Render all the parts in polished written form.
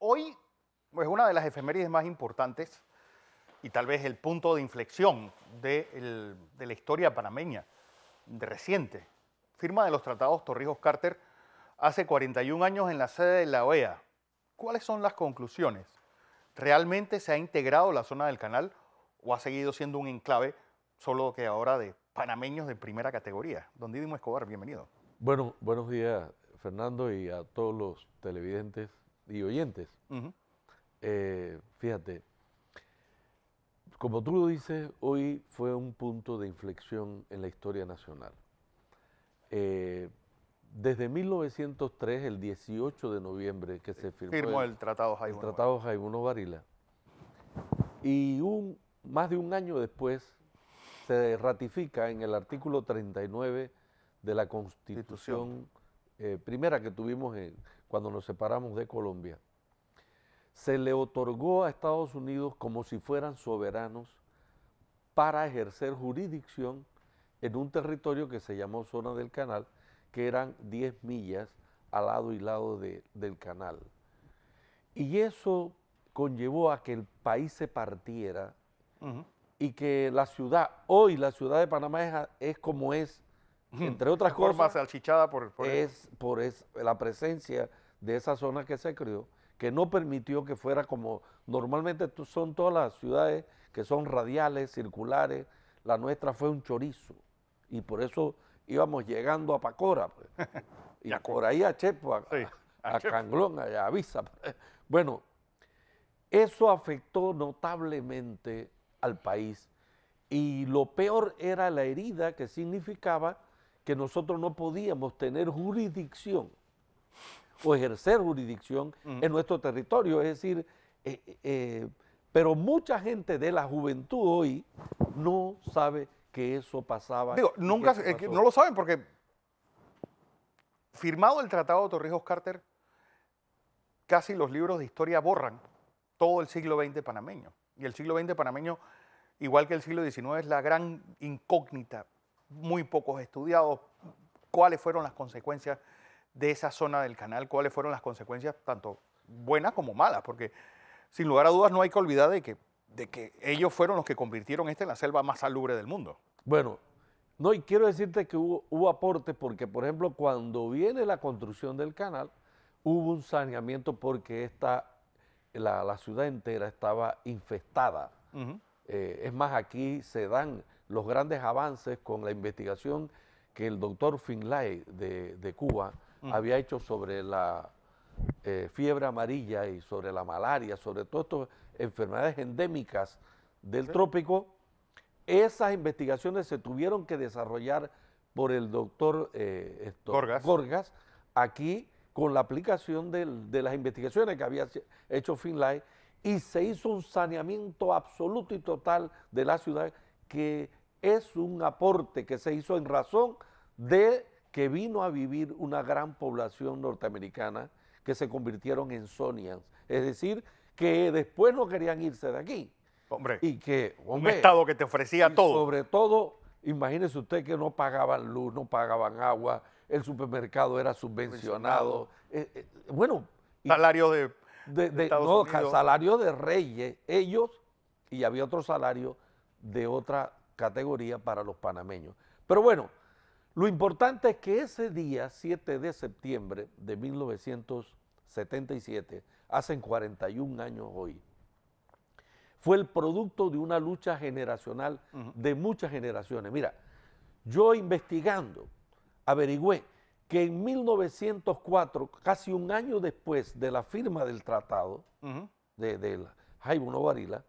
Hoy es una de las efemérides más importantes y tal vez el punto de inflexión de la historia panameña de reciente. Firma de los tratados Torrijos-Carter hace 41 años en la sede de la OEA. ¿Cuáles son las conclusiones? ¿Realmente se ha integrado la zona del canal o ha seguido siendo un enclave solo que ahora de panameños de primera categoría? Don Didimo Escobar, bienvenido. Bueno, buenos días, Fernando, y a todos los televidentes y oyentes. Fíjate, como tú lo dices, hoy fue un punto de inflexión en la historia nacional. Desde 1903, el 18 de noviembre, que se firmó el Tratado Jaibuno Varila, y más de un año después se ratifica en el artículo 39 de la Constitución primera que tuvimos cuando nos separamos de Colombia. Se le otorgó a Estados Unidos como si fueran soberanos para ejercer jurisdicción en un territorio que se llamó Zona del Canal, que eran 10 millas al lado y lado del canal. Y eso conllevó a que el país se partiera y que la ciudad, hoy la ciudad de Panamá es como es, entre otras cosas, salchichada por la presencia de esa zona que se creó, que no permitió que fuera como normalmente son todas las ciudades que son radiales, circulares. La nuestra fue un chorizo y por eso íbamos llegando a Pacora, pues. Y por ahí a Chepo, a Canglón, a Avisa. Bueno, eso afectó notablemente al país y lo peor era la herida que significaba que nosotros no podíamos tener jurisdicción o ejercer jurisdicción en nuestro territorio. Es decir, pero mucha gente de la juventud hoy no sabe que eso pasaba. Digo, nunca, no lo saben porque firmado el Tratado de Torrijos-Carter, casi los libros de historia borran todo el siglo XX panameño. Y el siglo XX panameño, igual que el siglo XIX, es la gran incógnita, muy pocos estudiados. ¿Cuáles fueron las consecuencias de esa zona del canal? ¿Cuáles fueron las consecuencias tanto buenas como malas? Porque sin lugar a dudas no hay que olvidar de que ellos fueron los que convirtieron en la selva más salubre del mundo. Bueno, no, y quiero decirte que hubo aportes porque, por ejemplo, cuando viene la construcción del canal, hubo un saneamiento porque la ciudad entera estaba infestada. Es más, aquí se dan los grandes avances con la investigación que el doctor Finlay de Cuba había hecho sobre la fiebre amarilla y sobre la malaria, sobre todas estas enfermedades endémicas del trópico. Esas investigaciones se tuvieron que desarrollar por el doctor Gorgas aquí con la aplicación de las investigaciones que había hecho Finlay, y se hizo un saneamiento absoluto y total de la ciudad, que es un aporte que se hizo en razón de que vino a vivir una gran población norteamericana que se convirtieron en Sonians, es decir, que después no querían irse de aquí. Hombre, y que, un estado que te ofrecía todo. Sobre todo, imagínese usted que no pagaban luz, no pagaban agua, el supermercado era subvencionado. Bueno. Salario de no, salario de reyes, ellos, y había otro salario de otra categoría para los panameños. Pero bueno, lo importante es que ese día, 7 de septiembre de 1977, hacen 41 años hoy, fue el producto de una lucha generacional de muchas generaciones. Mira, yo investigando, averigüé que en 1904, casi un año después de la firma del tratado del Jaibuno Varila,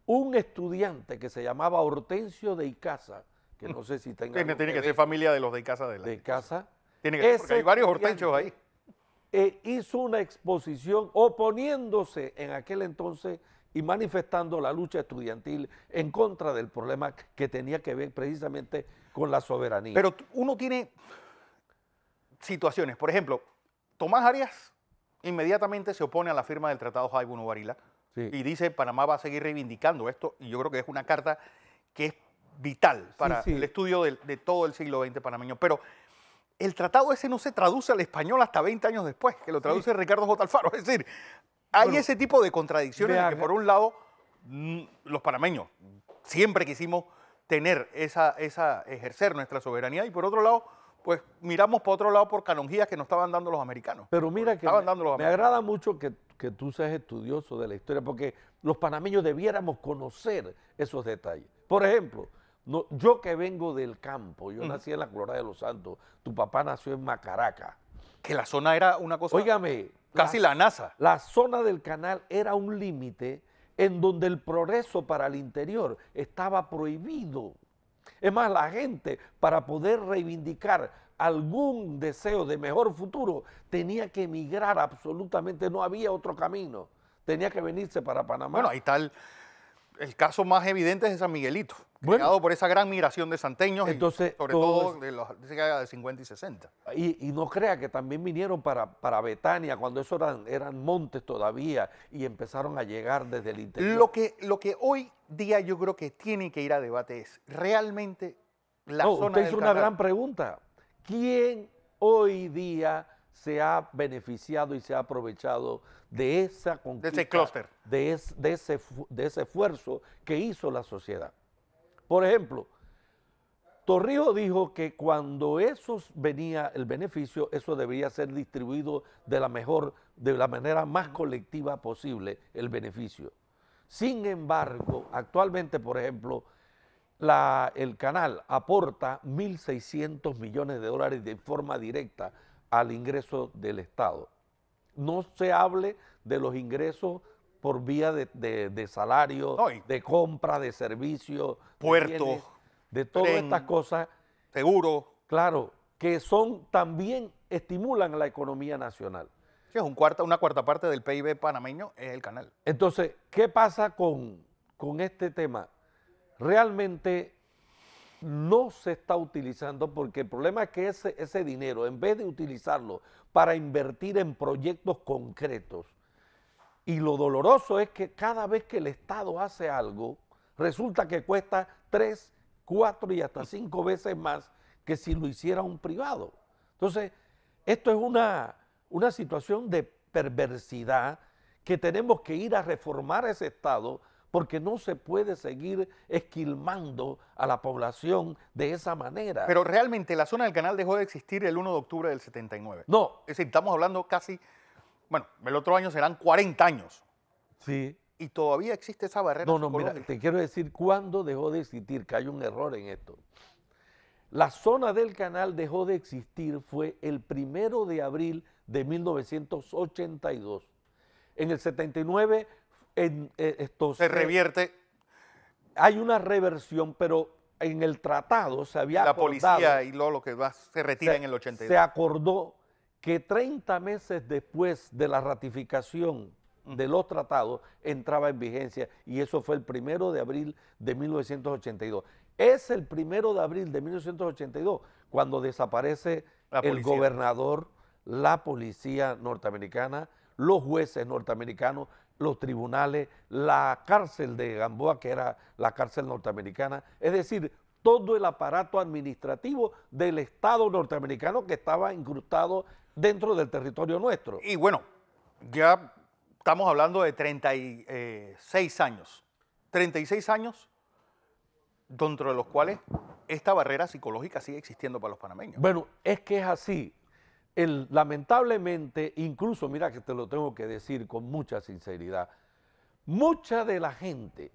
un estudiante que se llamaba Hortensio de Icaza, que no sé si tenga... Tiene que ser familia de los de Icaza. De Icaza. Tiene que ser, porque hay varios Hortensios ahí. Hizo una exposición oponiéndose en aquel entonces y manifestando la lucha estudiantil en contra del problema que tenía que ver precisamente con la soberanía. Pero uno tiene situaciones, por ejemplo, Tomás Arias inmediatamente se opone a la firma del Tratado Jaibuno Varila y dice Panamá va a seguir reivindicando esto, y yo creo que es una carta que es vital para el estudio de todo el siglo XX panameño. Pero el tratado ese no se traduce al español hasta 20 años después, que lo traduce Ricardo J. Alfaro. Es decir, hay Bueno, ese tipo de contradicciones me de que por un lado los panameños siempre quisimos tener ejercer nuestra soberanía y por otro lado, pues miramos por otro lado por canonjías que nos estaban dando los americanos. Pero mira que Estaban dando los me americanos. agrada mucho que tú seas estudioso de la historia, porque los panameños debiéramos conocer esos detalles. Por ejemplo, yo que vengo del campo, yo nací en la Colorada de los Santos, tu papá nació en Macaraca. Que la zona era una cosa, Óigame, casi la NASA. la zona del canal era un límite en donde el progreso para el interior estaba prohibido. Es más, la gente, para poder reivindicar algún deseo de mejor futuro, tenía que emigrar absolutamente, no había otro camino. Tenía que venirse para Panamá. Bueno, ahí está el caso más evidente es de San Miguelito, Bueno. creado por esa gran migración de santeños, Entonces, y sobre todos- todo de la década de 50 y 60. Y no crea que también vinieron para Betania, cuando eso eran montes todavía, y empezaron a llegar desde el interior. Lo que hoy día yo creo que tiene que ir a debate es realmente la No, zona usted del hizo una canal. gran pregunta. ¿Quién hoy día se ha beneficiado y se ha aprovechado de esa conquista, clúster. de ese esfuerzo que hizo la sociedad? Por ejemplo, Torrijos dijo que cuando venía el beneficio, eso debía ser distribuido de la manera más colectiva posible, el beneficio. Sin embargo, actualmente, por ejemplo, el canal aporta 1.600 millones de dólares de forma directa al ingreso del Estado. No se hable de los ingresos por vía de salario, No, y de compra, de servicio, puertos, de todas tren, estas cosas, seguro. claro, que también estimulan la economía nacional. Sí, es una cuarta parte del PIB panameño es el canal. Entonces, ¿qué pasa con este tema? Realmente no se está utilizando porque el problema es que ese dinero, en vez de utilizarlo para invertir en proyectos concretos, y lo doloroso es que cada vez que el Estado hace algo, resulta que cuesta 3, 4 y hasta 5 veces más que si lo hiciera un privado. Entonces, esto es una situación de perversidad que tenemos que ir a reformar ese Estado porque no se puede seguir esquilmando a la población de esa manera. Pero realmente la zona del canal dejó de existir el 1 de octubre del 79. No. Es decir, estamos hablando casi, bueno, el otro año serán 40 años. Sí. Y todavía existe esa barrera No, mira, psicológica. te quiero decir cuándo dejó de existir, que hay un error en esto. La zona del canal dejó de existir fue el 1 de abril de 1982. En el 79 Se revierte. hay una reversión, pero en el tratado se había La acordado, policía y lo que va se retira en el 82. se acordó que 30 meses después de la ratificación de los tratados entraba en vigencia y eso fue el 1 de abril de 1982. Es el 1 de abril de 1982 cuando desaparece el gobernador, la policía norteamericana, los jueces norteamericanos, los tribunales, la cárcel de Gamboa, que era la cárcel norteamericana, es decir, todo el aparato administrativo del Estado norteamericano que estaba incrustado dentro del territorio nuestro. Y bueno, ya estamos hablando de 36 años. 36 años dentro de los cuales esta barrera psicológica sigue existiendo para los panameños. Bueno, es que es así. Lamentablemente, incluso, mira que te lo tengo que decir con mucha sinceridad, mucha de la gente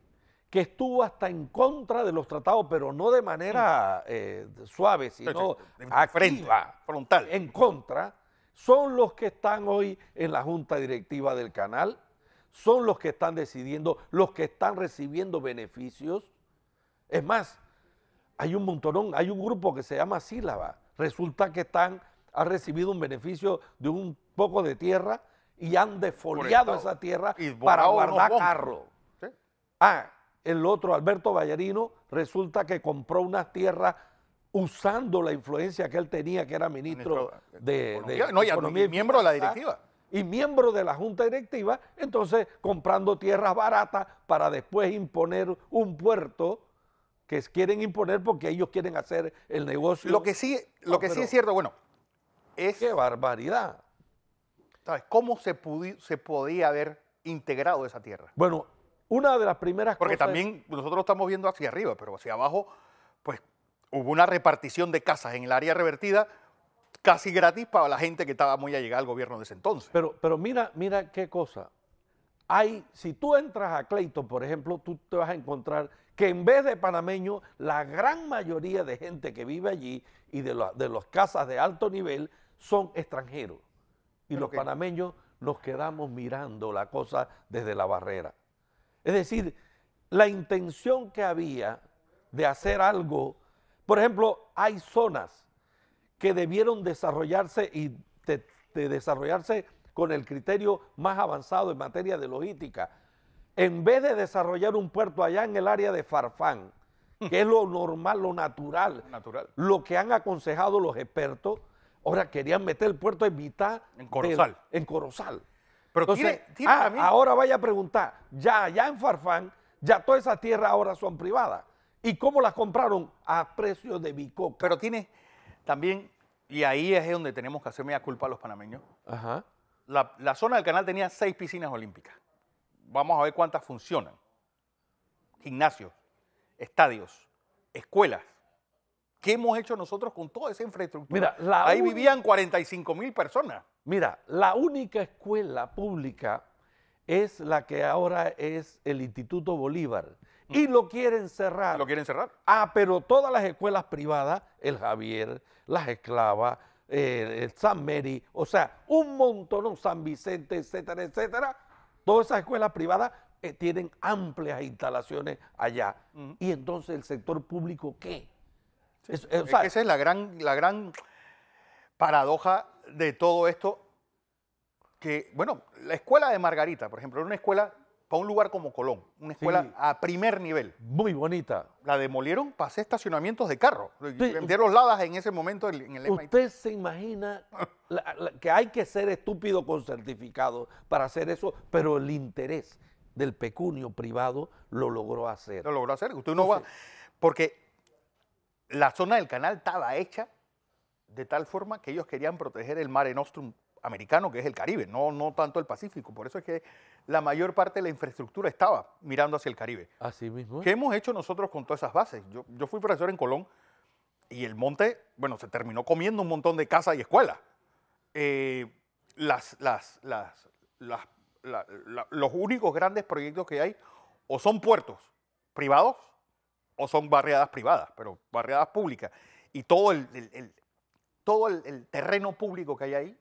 que estuvo hasta en contra de los tratados, pero no de manera suave, sino activa, frontal, en contra, son los que están hoy en la junta directiva del canal, son los que están decidiendo, los que están recibiendo beneficios. Es más, hay un montonón, hay un grupo que se llama Sílaba, resulta que han recibido un beneficio de un poco de tierra y han defoliado esa tierra para guardar carro. ¿Sí? El otro, Alberto Vallarino, resulta que compró unas tierras usando la influencia que él tenía, que era ministro de Economía y miembro de la directiva. Y miembro de la junta directiva, entonces comprando tierras baratas para después imponer un puerto que quieren imponer porque ellos quieren hacer el negocio. Lo que sí es cierto, bueno, es... ¡Qué barbaridad! ¿Sabes cómo se podía haber integrado esa tierra. Bueno, una de las primeras Porque cosas... también nosotros estamos viendo hacia arriba, pero hacia abajo, pues hubo una repartición de casas en el área revertida casi gratis para la gente que estaba muy allegada al gobierno de ese entonces. Pero mira qué cosa. Si tú entras a Clayton, por ejemplo, tú te vas a encontrar que en vez de panameños, la gran mayoría de gente que vive allí y de las casas de alto nivel son extranjeros. Y Pero los que- panameños nos quedamos mirando la cosa desde la barrera. Es decir, la intención que había de hacer algo, por ejemplo, hay zonas que debieron desarrollarse y de desarrollarse con el criterio más avanzado en materia de logística. En vez de desarrollar un puerto allá en el área de Farfán, que es lo normal, lo natural, Natural. lo que han aconsejado los expertos, ahora querían meter el puerto en mitad En Corozal. en Corozal. Pero Entonces, tiene también- ahora vaya a preguntar, ya en Farfán, ya todas esas tierras ahora son privadas. ¿Y cómo las compraron? A precio de bicoca. Pero tiene también, y ahí es donde tenemos que hacer media culpa a los panameños, Ajá. la zona del canal tenía 6 piscinas olímpicas. Vamos a ver cuántas funcionan. Gimnasios, estadios, escuelas. ¿Qué hemos hecho nosotros con toda esa infraestructura? Mira, ahí vivían 45,000 personas. Mira, la única escuela pública es la que ahora es el Instituto Bolívar. Y lo quieren cerrar. ¿Lo quieren cerrar? Pero todas las escuelas privadas, el Javier, las Esclavas, el San Mary, o sea, un montón, San Vicente, etcétera, etcétera, todas esas escuelas privadas tienen amplias instalaciones allá. Y entonces el sector público, ¿qué? Es que esa es la gran paradoja de todo esto. Que, bueno, la escuela de Margarita, por ejemplo, era una escuela para un lugar como Colón, una escuela Sí. a primer nivel. Muy bonita. La demolieron para hacer estacionamientos de carros. Vendieron ladas en ese momento en el MIT. ¿Usted se imagina que hay que ser estúpido con certificado para hacer eso? Pero el interés del pecunio privado lo logró hacer. Lo logró hacer. Usted no va. Porque la zona del canal estaba hecha de tal forma que ellos querían proteger el Mare Nostrum americano, que es el Caribe, no tanto el Pacífico. Por eso es que la mayor parte de la infraestructura estaba mirando hacia el Caribe. Así mismo. ¿Qué hemos hecho nosotros con todas esas bases? Yo fui profesor en Colón y el monte, bueno, se terminó comiendo un montón de casas y escuelas. Los únicos grandes proyectos que hay o son puertos privados o son barriadas privadas, pero barriadas públicas. Y todo el terreno público que hay ahí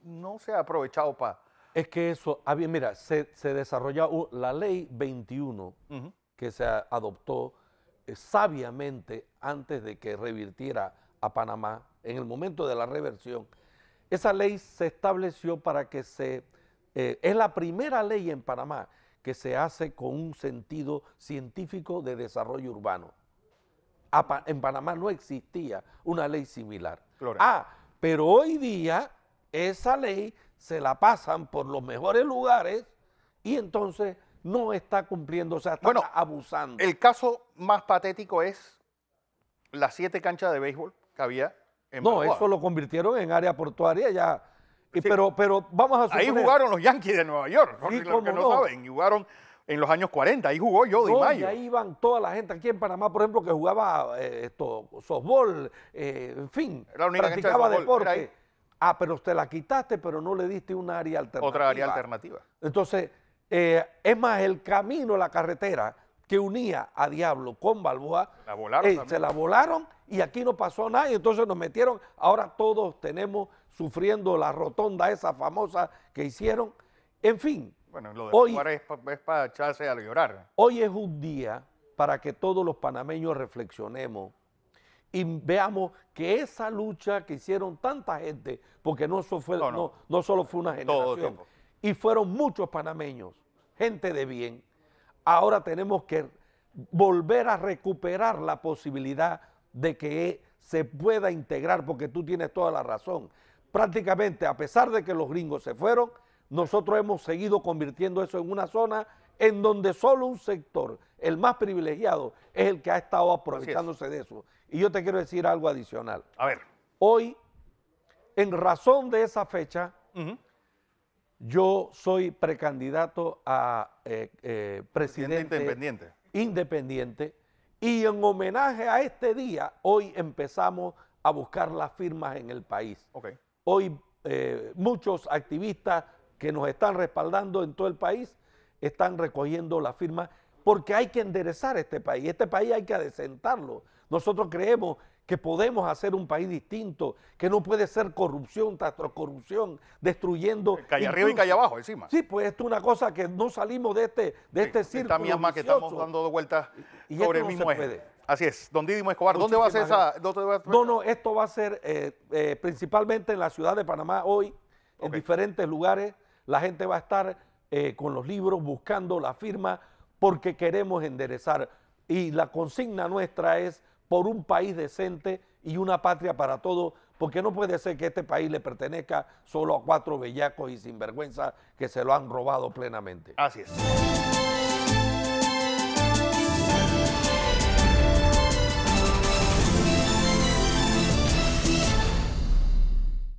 no se ha aprovechado para... Es que eso, mira, se desarrolla la ley 21 que se adoptó sabiamente antes de que revirtiera a Panamá, en el momento de la reversión. Esa ley se estableció para que es la primera ley en Panamá que se hace con un sentido científico de desarrollo urbano. En Panamá no existía una ley similar. Gloria. Pero hoy día esa ley se la pasan por los mejores lugares y entonces no está cumpliendo, o sea, está abusando. El caso más patético es las 7 canchas de béisbol que había en Balboa. Eso lo convirtieron en área portuaria ya. Sí. Pero vamos a suponer... Ahí jugaron los Yankees de Nueva York, Sí, los que no saben, y jugaron en los años 40, ahí jugó Jody Mayo. Y ahí iban toda la gente aquí en Panamá, por ejemplo, que jugaba softball, en fin, practicaba deporte. Pero usted la quitaste, pero no le diste una área alternativa. Otra área alternativa. Entonces, es más, el camino, la carretera que unía a Diablo con Balboa, la volaron se la volaron y aquí no pasó nada y entonces nos metieron. Ahora todos tenemos sufriendo la rotonda esa famosa que hicieron. En fin. Bueno, lo de hoy es para echarse a llorar. Hoy es un día para que todos los panameños reflexionemos y veamos que esa lucha que hicieron tanta gente, porque no solo fue una generación, y fueron muchos panameños, gente de bien, ahora tenemos que volver a recuperar la posibilidad de que se pueda integrar, porque tú tienes toda la razón. Prácticamente, a pesar de que los gringos se fueron, nosotros hemos seguido convirtiendo eso en una zona en donde solo un sector, el más privilegiado, es el que ha estado aprovechándose de eso. Y yo te quiero decir algo adicional. A ver. Hoy, en razón de esa fecha, Yo soy precandidato a Presidente presidente independiente. independiente y en homenaje a este día, hoy empezamos a buscar las firmas en el país. Ok. Hoy muchos activistas que nos están respaldando en todo el país están recogiendo las firmas porque hay que enderezar este país hay que adecentarlo. Nosotros creemos que podemos hacer un país distinto, que no puede ser corrupción tras corrupción, destruyendo. Calle arriba y calle abajo, encima. Sí, pues esto es una cosa que no salimos de este círculo Esta misma que estamos dando de vueltas y sobre esto el no mismo se eje. puede. Así es. Don Didimo Escobar, ¿dónde va a ser Muchísimas esa? ¿Dónde va a- No, esto va a ser principalmente en la ciudad de Panamá hoy, en Ok. diferentes lugares. La gente va a estar con los libros buscando la firma porque queremos enderezar. Y la consigna nuestra es por un país decente y una patria para todos, porque no puede ser que este país le pertenezca solo a 4 bellacos y sinvergüenza que se lo han robado plenamente. Así es.